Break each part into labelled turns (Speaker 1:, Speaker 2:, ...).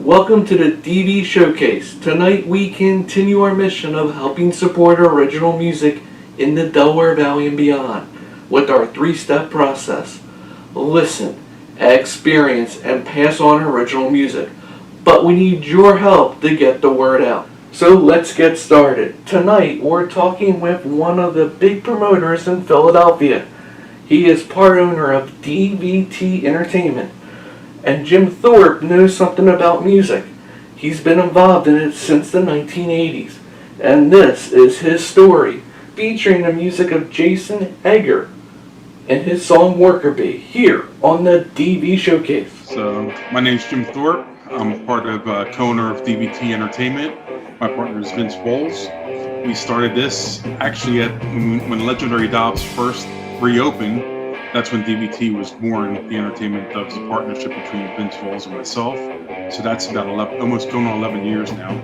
Speaker 1: Welcome to the DV Showcase. Tonight we continue our mission of helping support original music in the Delaware Valley and beyond with our three-step process. Listen, experience, and pass on original music. But we need your help to get the word out. So let's get started. Tonight we're talking with one of the big promoters in Philadelphia. He is part owner of DVT Entertainment. And Jim Thorpe knows something about music. He's been involved in it since the 1980s. And this is his story, featuring the music of Jason Egger and his song Worker Bee, here on the DV Showcase.
Speaker 2: So, my name's Jim Thorpe. I'm part of co-owner of DVT Entertainment. My partner is Vince Bowles. We started this actually when Legendary Dobbs first reopened. That's when DVT was born. The entertainment was a partnership between Vince Bowles and myself. So that's about almost going on 11 years now.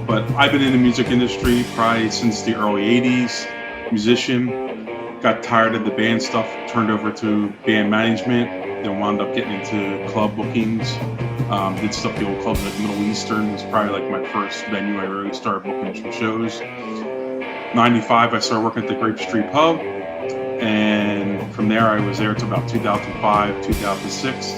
Speaker 2: But I've been in the music industry probably since the early 80s. Musician, got tired of the band stuff, turned over to band management, then wound up getting into club bookings. Did stuff at the old clubs like Middle Eastern was probably like my first venue I really started booking some shows. 95, I started working at the Grape Street Pub. And from there, I was there until about 2005, 2006.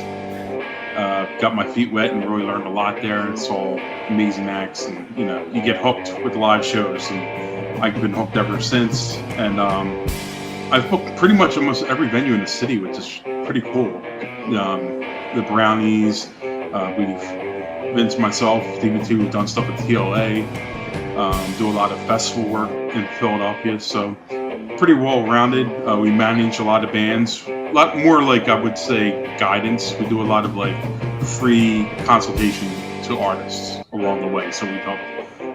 Speaker 2: Got my feet wet and really learned a lot there and saw amazing acts. And, you get hooked with live shows. And I've been hooked ever since. And I've booked pretty much almost every venue in the city, which is pretty cool. The Brownies, Vince, myself, DVT, we've done stuff at TLA. Do a lot of festival work in Philadelphia. So pretty well-rounded. We manage a lot of bands, a lot more like I would say guidance. We do a lot of like free consultation to artists along the way. So we help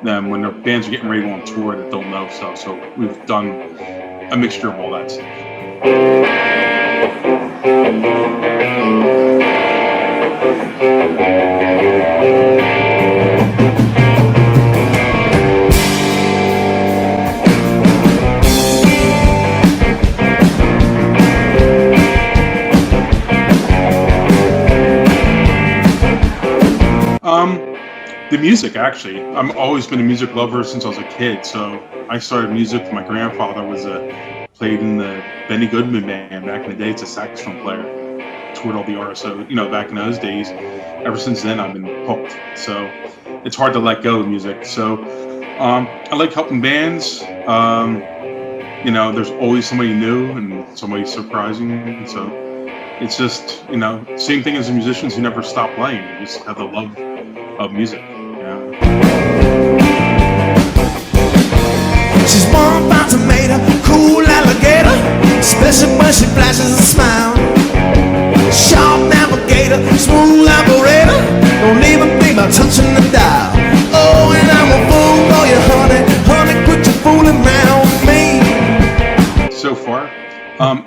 Speaker 2: them when their bands are getting ready to go on tour that don't know stuff. So we've done a mixture of all that stuff. The music, actually. I've always been a music lover since I was a kid. So I started music. My grandfather played in the Benny Goodman band back in the day. It's a saxophone player. Toured all the RSO, back in those days. Ever since then, I've been hooked. So it's hard to let go of music. So I like helping bands. There's always somebody new and somebody surprising. So it's just, same thing as the musicians who never stop playing. You just have the love of music.
Speaker 3: She's warm by tomato, cool alligator, especially when she flashes a smile. Sharp navigator, smooth operator, don't even think about touching the dial. Oh, and I'm a fool for you, honey, quit your fooling around with me.
Speaker 2: So far,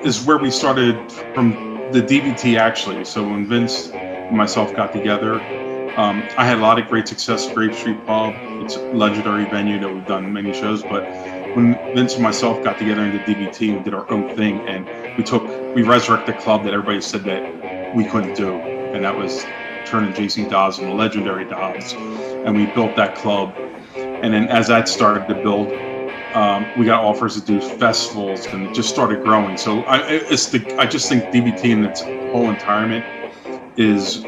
Speaker 2: is where we started from the DVT actually. So when Vince and myself got together, I had a lot of great success at Grape Street Pub. It's a legendary venue that we've done many shows, but when Vince and myself got together into DVT, we did our own thing, and we resurrected the club that everybody said that we couldn't do, and that was turning Jason Dobbs into legendary Dobbs, and we built that club. And then as that started to build, we got offers to do festivals, and it just started growing. So I just think DVT in its whole entirement is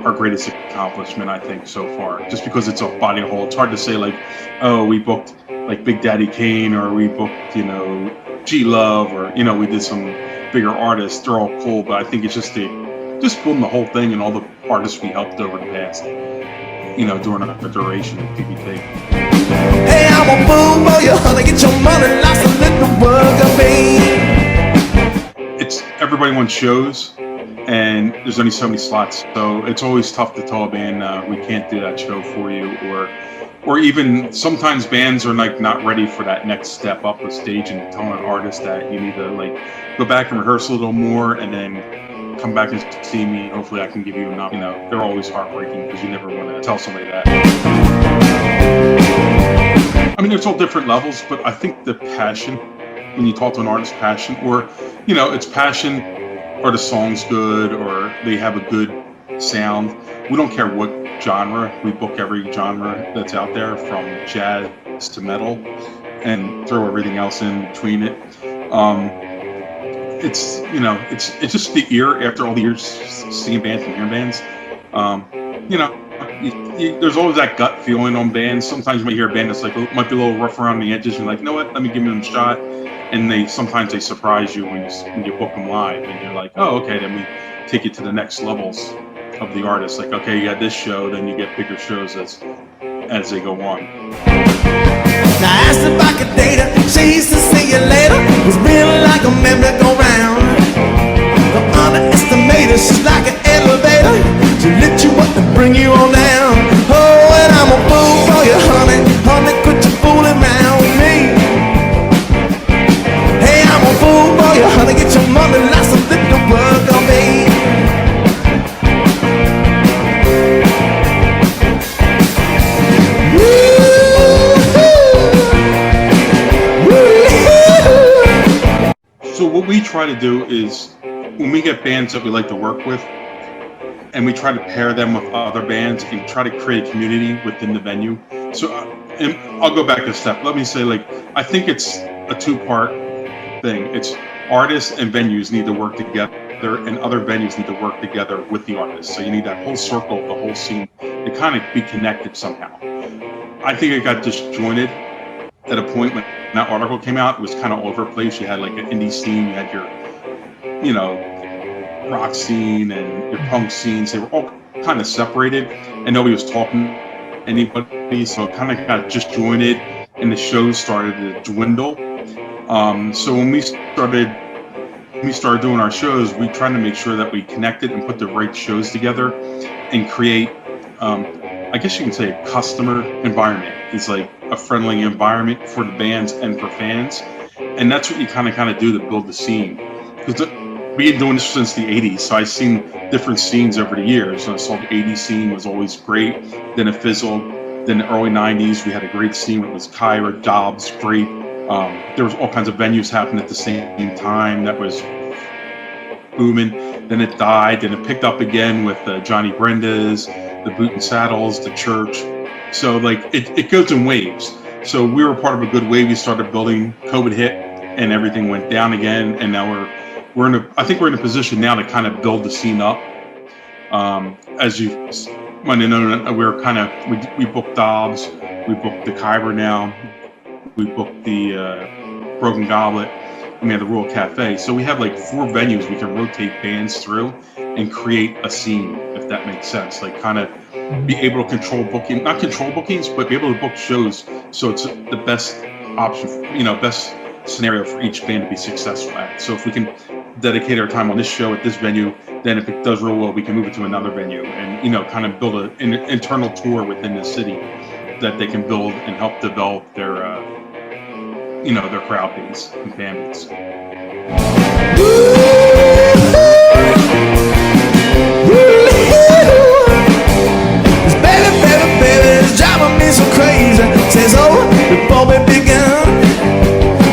Speaker 2: our greatest accomplishment, I think, so far, just because it's a body of whole. It's hard to say like, oh, we booked like Big Daddy Kane, or we booked, G Love, or, we did some bigger artists. They're all cool, but I think it's just building the whole thing and all the artists we helped over the past, during the duration of DVT.
Speaker 3: Hey, I'm a fool for you, honey, get your money, lost a little work of me.
Speaker 2: It's everybody wants shows, and there's only so many slots, so it's always tough to tell a band we can't do that show for you, or even sometimes bands are like not ready for that next step up the stage, and telling an artist that you need to like go back and rehearse a little more and then come back and see me. Hopefully I can give you enough. They're always heartbreaking because you never want to tell somebody that. I mean, there's all different levels, but I think the passion, when you talk to an artist's passion, or it's passion, or the song's good, or they have a good sound, we don't care what genre. We book every genre that's out there, from jazz to metal, and throw everything else in between it. It's it's just the ear after all the years seeing bands and hearing bands. There's always that gut feeling on bands. Sometimes you might hear a band that's like might be a little rough around the edges. You're like, you know what? Let me give them a shot. And sometimes they surprise you when you book them live, and you're like, oh, okay, then we take you to the next levels of the artist. Like, okay, you got this show, then you get bigger shows as they go on.
Speaker 3: Now I asked if I could date her, she used to see you later. It's been like a merry-go-round. Don't underestimate her, she's like an elevator. She lift you up and bring you on down. Oh, and I'm a fool for you, honey. Honey, quit you fooling around with me. Hey, I'm a fool for you, honey. Get your money, lots of little work on me.
Speaker 2: So what we try to do is, when we get bands that we like to work with, and we try to pair them with other bands and try to create a community within the venue. So, and I'll go back a step. Let me say, I think it's a two-part thing. It's artists and venues need to work together, and other venues need to work together with the artists. So you need that whole circle, the whole scene, to kind of be connected somehow. I think it got disjointed at a point when that article came out. It was kind of all over the place. You had like an indie scene, you had your, rock scene and your punk scenes. They were all kind of separated, and nobody was talking to anybody, so it kind of got disjointed, and the shows started to dwindle. So when we started doing our shows, we tried to make sure that we connected and put the right shows together and create, I guess you can say, a customer environment. It's like a friendly environment for the bands and for fans, and that's what you kind of do to build the scene. Because we've been doing this since the 80s, so I've seen different scenes over the years. I saw the 80s scene was always great, then it fizzled. Then the early 90s, we had a great scene. It was Kyra, Dobbs, great. There was all kinds of venues happening at the same time that was booming. Then it died, then it picked up again with Johnny Brenda's, the Boot and Saddles, the Church. So it goes in waves. So we were part of a good wave. We started building, COVID hit, and everything went down again. And now I think we're in a position now to kind of build the scene up. As you might know, we booked Dobbs, we booked the Kyber now, we booked the Broken Goblet, and we have the Royal Cafe. So we have 4 venues we can rotate bands through and create a scene, if that makes sense. Kind of be able to control booking, not control bookings, but be able to book shows so it's the best option, best scenario for each band to be successful at. So if we can dedicate our time on this show at this venue, then if it does real well, we can move it to another venue and kind of build an internal tour within the city that they can build and help develop their their crowd base and fan base.
Speaker 3: Baby, it's driving me so crazy. Says, oh, before we begin,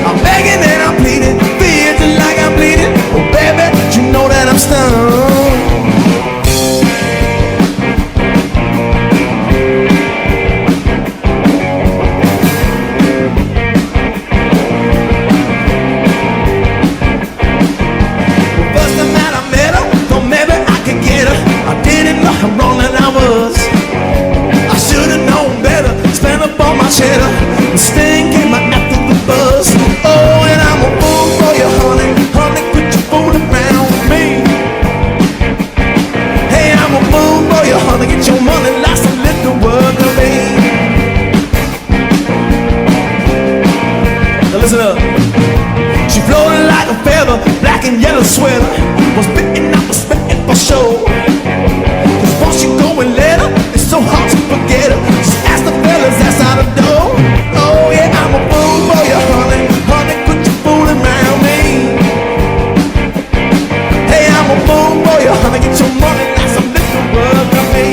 Speaker 3: I'm begging and I'm pleading, feel just like I'm bleeding. Oh, baby, you know that I'm stoned. First time that I met her, thought maybe I could get her. I didn't know how wrong that I was. I should've known better, spent up all my cheddar. The sting came out after the buzz. Oh, and I'm a fool for you, honey. Honey, quit your fooling around with me. Hey, I'm a fool for you, honey. Get your money, lots of little work of me. Now listen up. She floated like a feather, black and yellow sweater. Was spitting out the spitting for sure. Cause once you go and let her, it's so hard to forget her. Just ask the fellas that's out the door. Oh yeah, I'm a fool for you, honey. Honey, quit your fooling around me. Hey, I'm a fool for you, honey. Get your money, that's a little work of me.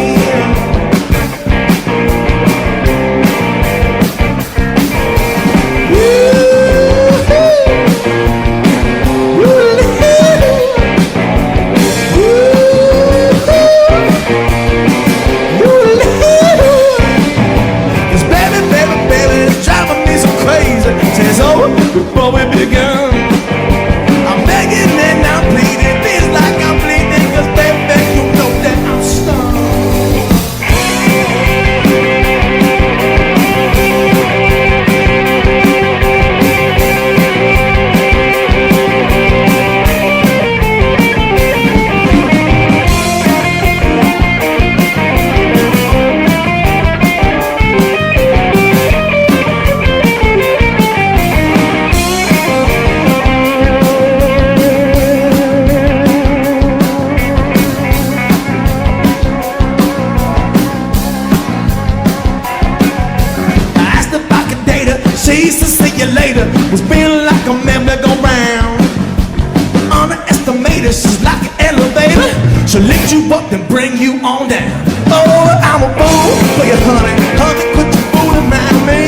Speaker 3: underestimated, was feeling like a merry-go-round. Underestimated, she's like an elevator. She'll lift you up and bring you on down. Oh, I'm a fool for you, honey. Honey, quit your fooling around me.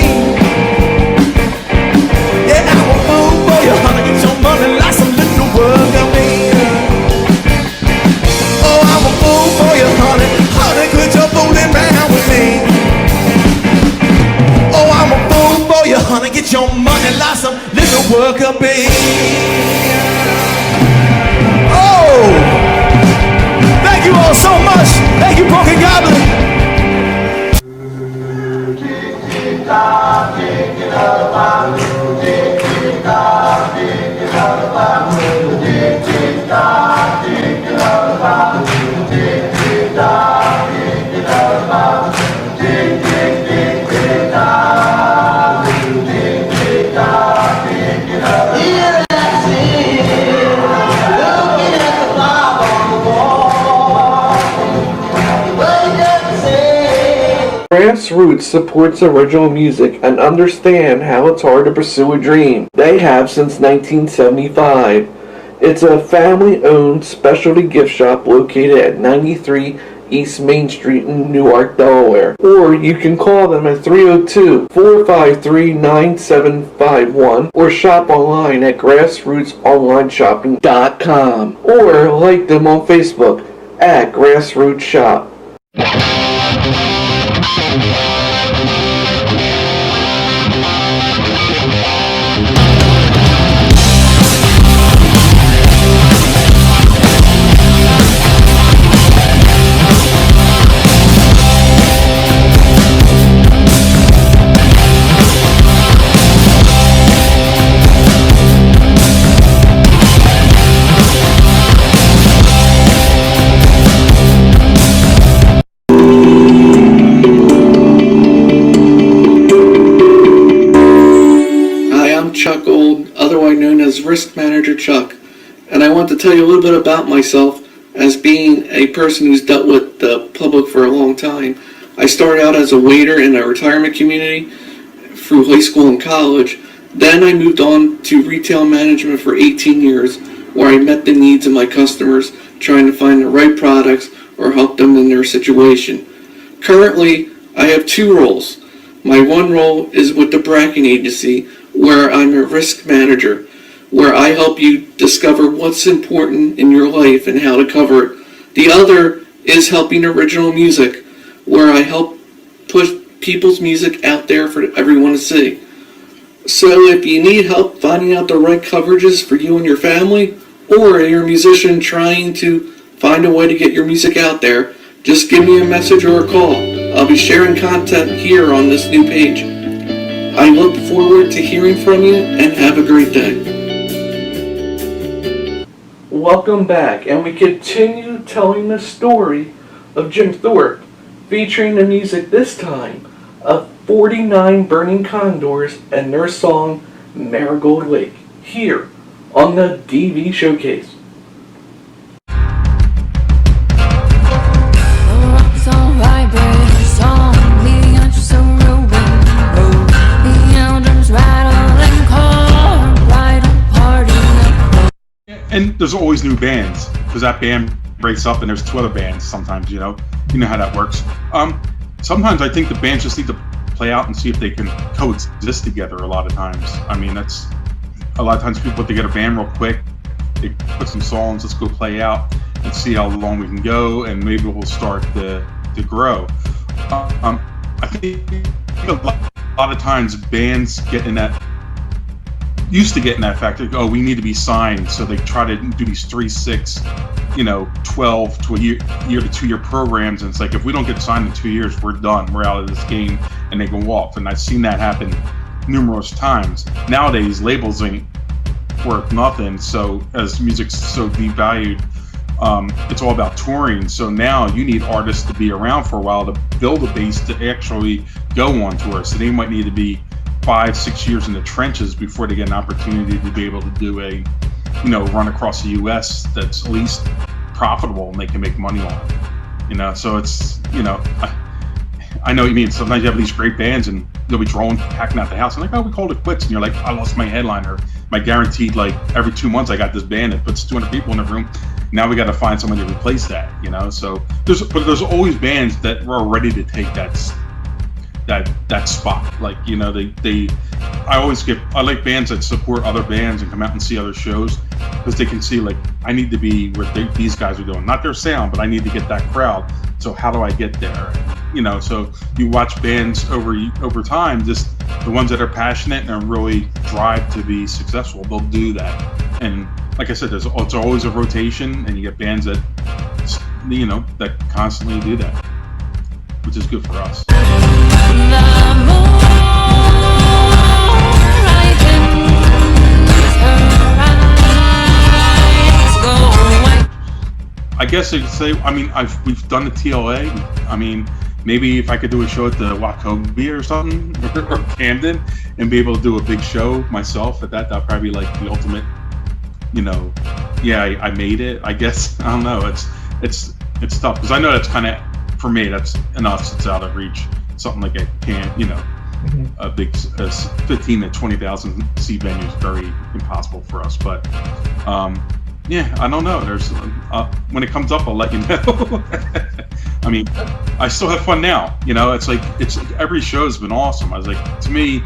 Speaker 3: Yeah, I'm a fool for you, honey. Get your money like some little work of me. Oh, I'm a fool for you, honey. Honey, quit your fooling around with me. Oh, I'm a fool for you, honey. Get your money like some little work of me. Thank you all so much. Thank you, Broken Goblin.
Speaker 1: Grassroots supports original music and understand how it's hard to pursue a dream. They have since 1975. It's a family-owned specialty gift shop located at 93 East Main Street in Newark, Delaware. Or you can call them at 302-453-9751 or shop online at grassrootsonlineshopping.com or like them on Facebook at Grassroots Shop. Risk Manager Chuck, and I want to tell you a little bit about myself as being a person who's dealt with the public for a long time. I started out as a waiter in a retirement community through high school and college. Then I moved on to retail management for 18 years, where I met the needs of my customers, trying to find the right products or help them in their situation. Currently, I have two roles. My one role is with the bracking agency, where I'm a risk manager, where I help you discover what's important in your life and how to cover it. The other is helping original music, where I help push people's music out there for everyone to see. So if you need help finding out the right coverages for you and your family, or you're a musician trying to find a way to get your music out there, just give me a message or a call. I'll be sharing content here on this new page. I look forward to hearing from you, and have a great day. Welcome back, and we continue telling the story of Jim Thorpe, featuring the music this time of 49 Burning Condors and their song Marigold Lake, here on the DV Showcase.
Speaker 2: And there's always new bands, because that band breaks up and there's two other bands sometimes, you know how that works. Sometimes I think the bands just need to play out and see if they can coexist together a lot of times. I mean, that's a lot of times people put together a band real quick, they put some songs, let's go play out and see how long we can go, and maybe we'll start to grow. I think a lot of times bands get in that, used to get in that factor, oh, we need to be signed, so they try to do these 3, 6, 12 to a year to 2 year programs, and it's like, if we don't get signed in 2 years, we're done, we're out of this game, and they go off. And I've seen that happen numerous times. Nowadays, labels ain't worth nothing, so as music's so devalued, it's all about touring. So now you need artists to be around for a while to build a base to actually go on tour. So they might need to be 5, 6 years in the trenches before they get an opportunity to be able to do a, run across the U.S. that's at least profitable and they can make money on. So it's, I know what you mean. Sometimes you have these great bands and they'll be packing out the house. I'm like, oh, we called it quits. And you're like, I lost my headliner. My guaranteed, like every 2 months I got this band that puts 200 people in the room. Now we got to find somebody to replace that, you know? So there's always bands that were ready to take that spot. Like, you know, I like bands that support other bands and come out and see other shows, because they can see, like, I need to be what these guys are doing. Not their sound, but I need to get that crowd. So how do I get there? You know, so you watch bands over time, just the ones that are passionate and really drive to be successful, they'll do that. And like I said, it's always a rotation, and you get bands that, you know, that constantly do that, which is good for us. I guess I could say, I mean, we've done the TLA. I mean, maybe if I could do a show at the Wachovia or something, or Camden, and be able to do a big show myself at that'd probably be like the ultimate, you know, yeah, I made it, I guess. I don't know. It's tough, because I know that's kind of, for me, that's enough. It's out of reach. Something like a big 15 to 20,000 seat venue is very impossible for us. But yeah, I don't know. There's when it comes up, I'll let you know. I mean, I still have fun now. You know, it's like every show has been awesome. I was like, to me,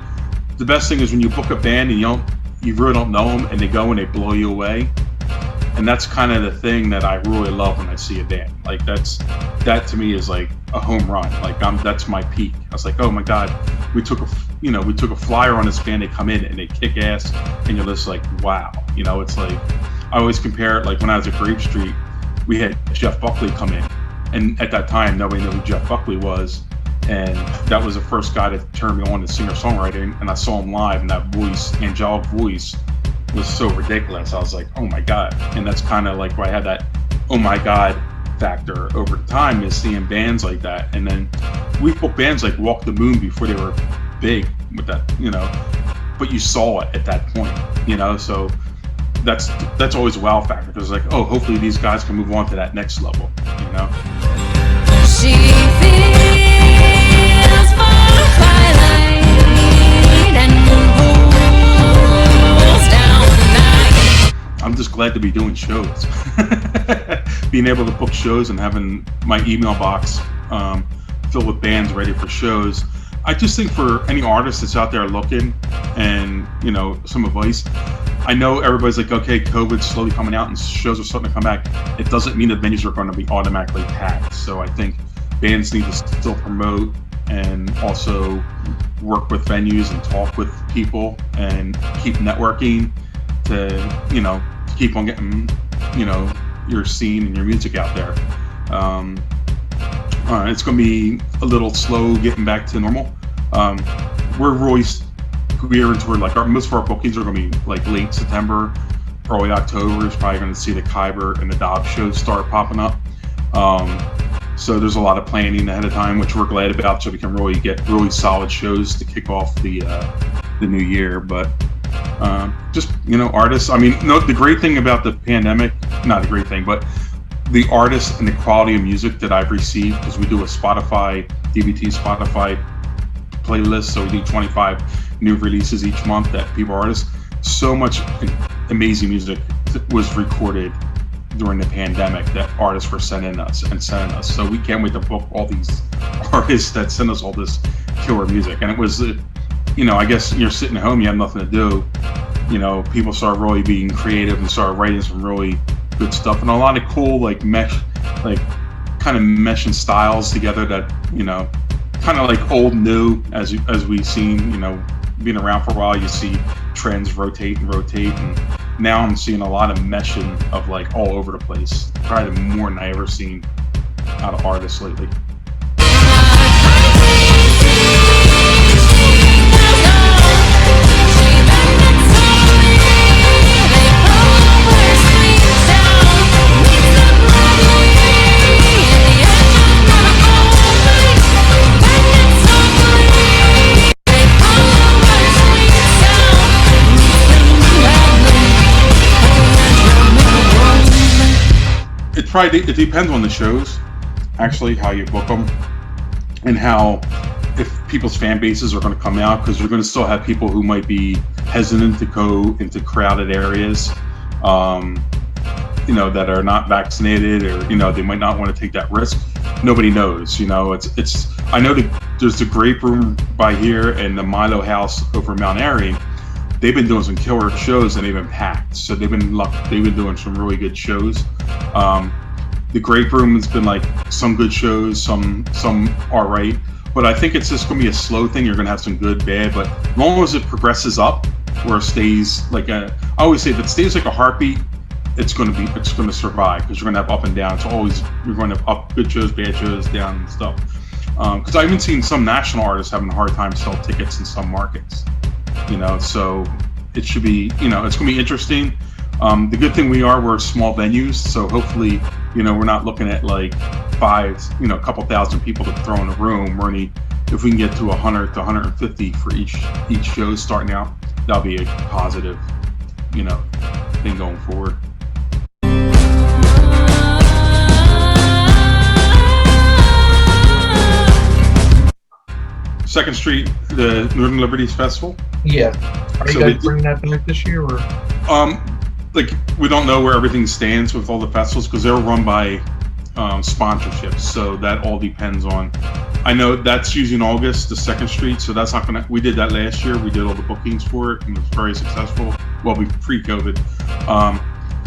Speaker 2: the best thing is when you book a band and you really don't know them, and they go and they blow you away. And that's kind of the thing that I really love when I see a band. Like that to me is like a home run. Like that's my peak. I was like, oh my God, we took a flyer on this band. They come in and they kick ass, and you're just like, wow. You know, it's like, I always compare it, like when I was at Grape Street, we had Jeff Buckley come in, and at that time nobody knew who Jeff Buckley was, and that was the first guy that turned me on to singer-songwriting, and I saw him live, and that voice, angelic voice, was so ridiculous. I was like, oh my God. And that's kind of like why I had that oh my God factor over time, is seeing bands like that. And then we booked bands like Walk the Moon before they were big with that, you know, but you saw it at that point, you know, so that's always a wow factor, because like, oh, hopefully these guys can move on to that next level, you know.
Speaker 4: She feels for twilight and pulls down night.
Speaker 2: I'm just glad to be doing shows. Being able to book shows and having my email box filled with bands ready for shows. I just think for any artist that's out there looking, and, you know, some advice, I know everybody's like, okay, COVID's slowly coming out and shows are starting to come back. It doesn't mean that venues are going to be automatically packed. So I think bands need to still promote and also work with venues and talk with people and keep networking to, you know, to keep on getting, you know, your scene and your music out there. It's going to be a little slow getting back to normal. We're really gearing toward, like, most of our bookings are going to be like late September, early October is probably going to see the Kyber and the Dobbs shows start popping up. So there's a lot of planning ahead of time, which we're glad about, so we can really get really solid shows to kick off the new year. But just, you know, artists, I mean, no, the great thing about the pandemic, not the great thing, but the artists and the quality of music that I've received, because we do a DVT Spotify playlist, so we do 25 new releases each month that people are artists. So much amazing music was recorded during the pandemic that artists were sending us. So we can't wait to book all these artists that send us all this killer music. And it was, you know, I guess you're sitting at home, you have nothing to do. You know, people start really being creative and start writing some really good stuff, and a lot of cool, like, kind of meshing styles together that, you know, kind of like old new, as we've seen, you know, being around for a while, you see trends rotate, and now I'm seeing a lot of meshing of, like, all over the place, probably more than I ever seen out of artists lately. It depends on the shows, actually, how you book them. and how if people's fan bases are going to come out, because you're going to still have people who might be hesitant to go into crowded areas, that are not vaccinated, or they might not want to take that risk. Nobody knows. It's. I know there's the Grape Room by here and the Milo House over Mount Airy. They've been doing some killer shows and they've been packed. So they've been doing some really good shows. The Grape Room has been like some good shows, some all right. But I think it's just going to be a slow thing. You're going to have some good, bad, but as long as it progresses up, or stays like I always say, if it stays like a heartbeat, it's going to survive, because you're going to have up and down. It's always, you're going to have up, good shows, bad shows, down and stuff. Because I've even seen some national artists having a hard time selling tickets in some markets. So it should be, it's going to be interesting. The good thing we're small venues, so hopefully, we're not looking at like a couple thousand people to throw in a room. If we can get to 100 to 150 for each show starting out, that'll be a positive, thing going forward. Second Street, the Northern Liberties Festival.
Speaker 1: Yeah. Are you guys bringing that back this year, or?
Speaker 2: We don't know where everything stands with all the festivals, because they're run by sponsorships, so that all depends on. I know that's usually in August, the Second Street, so that's not gonna. We did that last year. We did all the bookings for it, and it was very successful. Well, pre-COVID.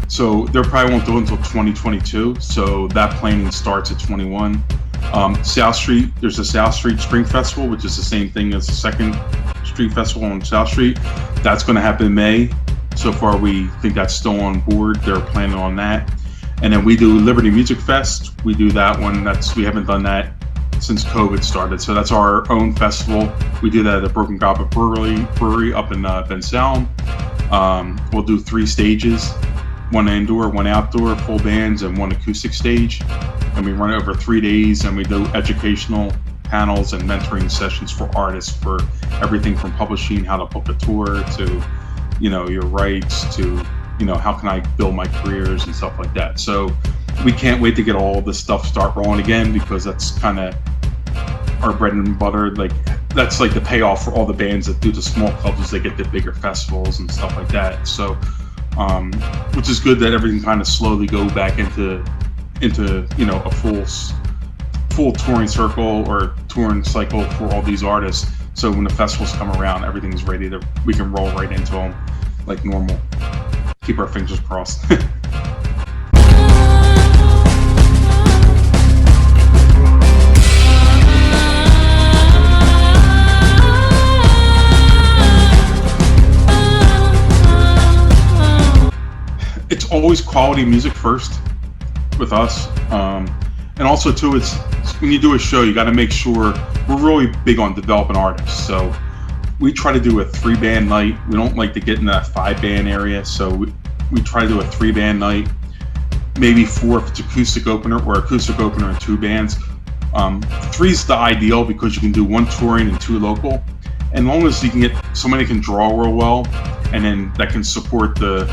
Speaker 2: So they probably won't do it until 2022. So that planning starts at 21. South Street, there's a South Street Spring Festival, which is the same thing as the Second Street Festival on South Street. That's going to happen in May. So far, we think that's still on board. They're planning on that. And then we do Liberty Music Fest. We do that one. We haven't done that since COVID started. So that's our own festival. We do that at the Broken Goblet Brewery up in Ben Salem. We'll do 3 stages, 1 indoor, 1 outdoor, full bands, and 1 acoustic stage. And we run it over 3 days, and we do educational panels and mentoring sessions for artists, for everything from publishing, how to book a tour, to your rights, to how can I build my careers and stuff like that. So we can't wait to get all this stuff start rolling again, because that's kind of our bread and butter. Like, that's like the payoff for all the bands that do the small clubs, is they get the bigger festivals and stuff like that. So which is good that everything kind of slowly go back into a full touring circle or touring cycle for all these artists. So when the festivals come around, everything's ready we can roll right into them like normal. Keep our fingers crossed. It's always quality music first with us. And also too, it's when you do a show, you got to make sure we're really big on developing artists. So we try to do a 3-band night. We don't like to get in that 5-band area. So we try to do a 3-band night, maybe 4 if it's acoustic opener, or acoustic opener and 2 bands. 3 is the ideal, because you can do 1 touring and 2 local. And as long as you can get somebody can draw real well, and then that can support the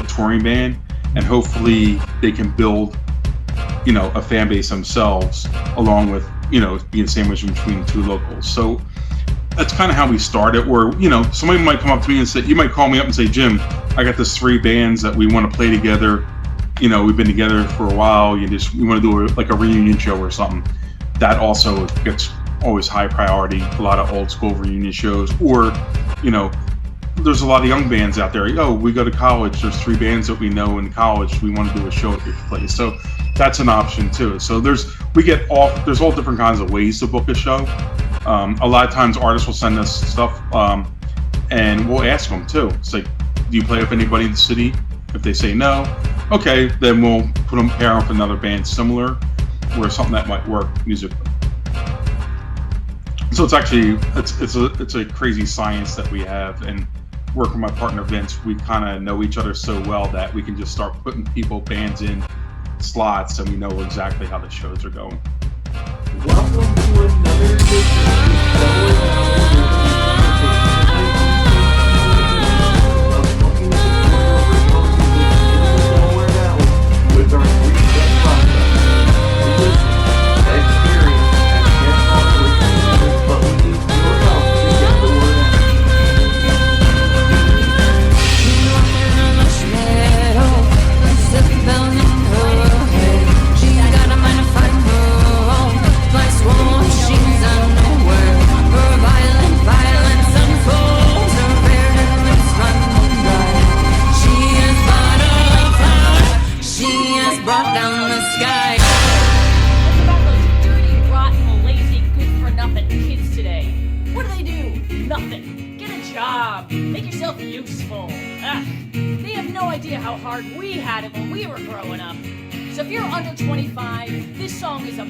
Speaker 2: touring band, and hopefully they can build a fan base themselves, along with being sandwiched between 2 locals. So that's kind of how we started. Or somebody might come up to me and say, you might call me up and say, Jim, I got this 3 bands that we want to play together. We've been together for a while. We want to do a reunion show or something. That also gets always high priority. A lot of old school reunion shows, or there's a lot of young bands out there. We go to college. There's 3 bands that we know in college. We want to do a show at your place. So that's an option too. So there's all different kinds of ways to book a show. A lot of times artists will send us stuff, and we'll ask them too. It's like, do you play with anybody in the city? If they say no, okay, then we'll pair up another band similar, or something that might work musically. So it's actually it's a crazy science that we have, and working with my partner Vince, we kind of know each other so well that we can just start putting bands in slots, and we know exactly how the shows are going.
Speaker 1: Welcome to another edition of Booking Delaware Valley with our 3-step process. To listen, experience, and get
Speaker 5: useful. Ugh. They have no idea how hard we had it when we were growing up. So if you're under 25, this song is a